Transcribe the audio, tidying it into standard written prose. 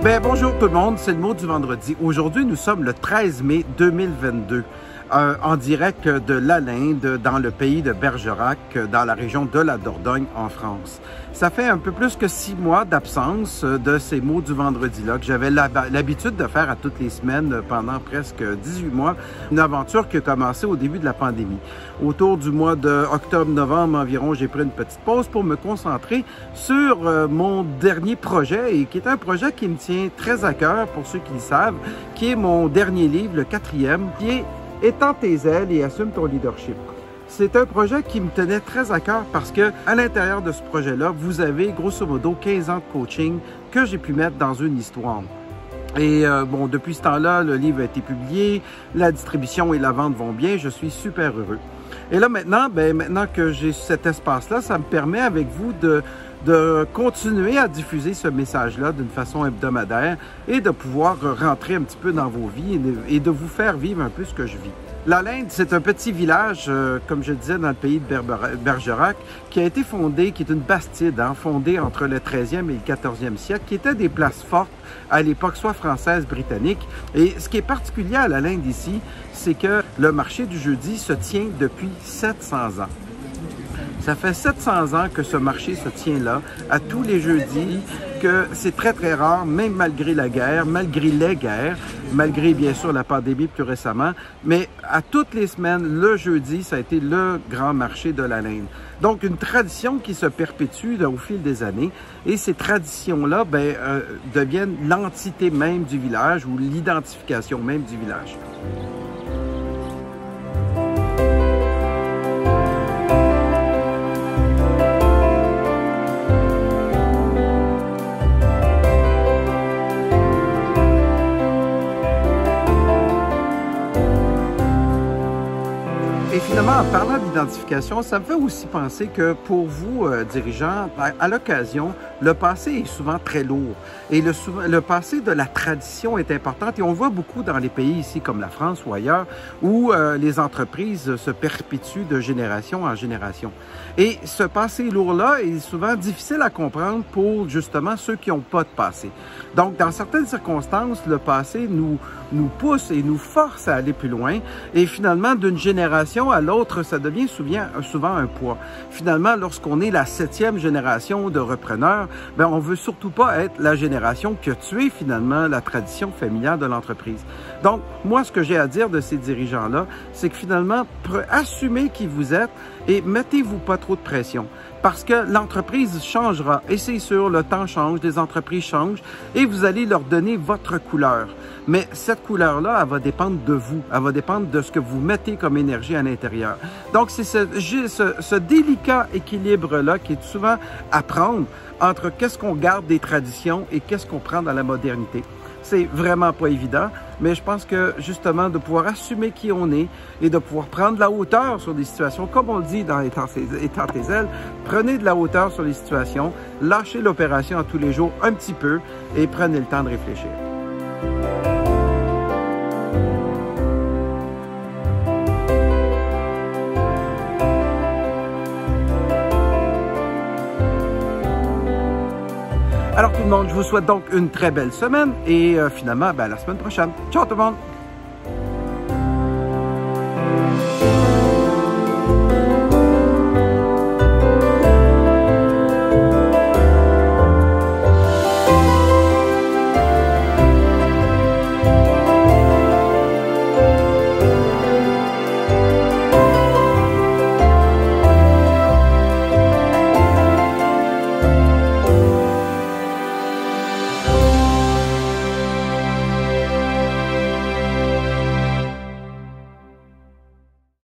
Bonjour tout le monde, c'est le mot du vendredi. Aujourd'hui, nous sommes le 13 mai 2022, en direct de l'Alinde, dans le pays de Bergerac, dans la région de la Dordogne, en France. Ça fait un peu plus que 6 mois d'absence de ces mots du vendredi-là, que j'avais l'habitude de faire à toutes les semaines pendant presque 18 mois. Une aventure qui a commencé au début de la pandémie. Autour du mois d'octobre-novembre environ, j'ai pris une petite pause pour me concentrer sur mon dernier projet, et qui est un projet qui me tient très à cœur, pour ceux qui le savent, qui est mon dernier livre, le 4e, qui est « Étends tes ailes et assume ton leadership ». C'est un projet qui me tenait très à cœur parce que à l'intérieur de ce projet-là, vous avez grosso modo 15 ans de coaching que j'ai pu mettre dans une histoire. Et bon, depuis ce temps-là, le livre a été publié, la distribution et la vente vont bien, je suis super heureux. Et là maintenant, maintenant que j'ai cet espace-là, ça me permet avec vous de continuer à diffuser ce message-là d'une façon hebdomadaire et de pouvoir rentrer un petit peu dans vos vies et de vous faire vivre un peu ce que je vis. L'Alinde, c'est un petit village, comme je disais, dans le pays de Bergerac, qui a été fondé, qui est une bastide, fondée entre le 13e et le 14e siècle, qui était des places fortes à l'époque, soit française, britannique. Et ce qui est particulier à l'Alinde ici, c'est que le marché du jeudi se tient depuis 700 ans. Ça fait 700 ans que ce marché se tient là, à tous les jeudis, que c'est très très rare, même malgré la guerre, malgré les guerres, malgré bien sûr la pandémie plus récemment, mais à toutes les semaines, le jeudi, ça a été le grand marché de l'Alinde. Donc une tradition qui se perpétue là, au fil des années, et ces traditions-là deviennent l'entité même du village ou l'identification même du village. Et finalement, en parlant d'identification, ça me fait aussi penser que pour vous, dirigeants, à l'occasion, le passé est souvent très lourd. Et le passé de la tradition est important. Et on voit beaucoup dans les pays ici, comme la France ou ailleurs, où les entreprises se perpétuent de génération en génération. Et ce passé lourd-là est souvent difficile à comprendre pour, justement, ceux qui n'ont pas de passé. Donc, dans certaines circonstances, le passé nous pousse et nous force à aller plus loin. Et finalement, d'une génération à l'autre, ça devient souvent un poids. Finalement, lorsqu'on est la 7e génération de repreneurs, on veut surtout pas être la génération qui a tué finalement la tradition familiale de l'entreprise. Donc, moi, ce que j'ai à dire de ces dirigeants-là, c'est que finalement, assumez qui vous êtes et mettez-vous pas trop de pression. Parce que l'entreprise changera, et c'est sûr, le temps change, les entreprises changent, et vous allez leur donner votre couleur. Mais cette couleur-là, elle va dépendre de vous, elle va dépendre de ce que vous mettez comme énergie à l'intérieur. Donc, c'est ce délicat équilibre-là qui est souvent à prendre entre qu'est-ce qu'on garde des traditions et qu'est-ce qu'on prend dans la modernité. C'est vraiment pas évident, mais je pense que justement de pouvoir assumer qui on est et de pouvoir prendre de la hauteur sur des situations, comme on le dit dans Étends tes ailes, prenez de la hauteur sur les situations, lâchez l'opération à tous les jours un petit peu et prenez le temps de réfléchir. Alors tout le monde, je vous souhaite donc une très belle semaine et finalement, à la semaine prochaine. Ciao tout le monde!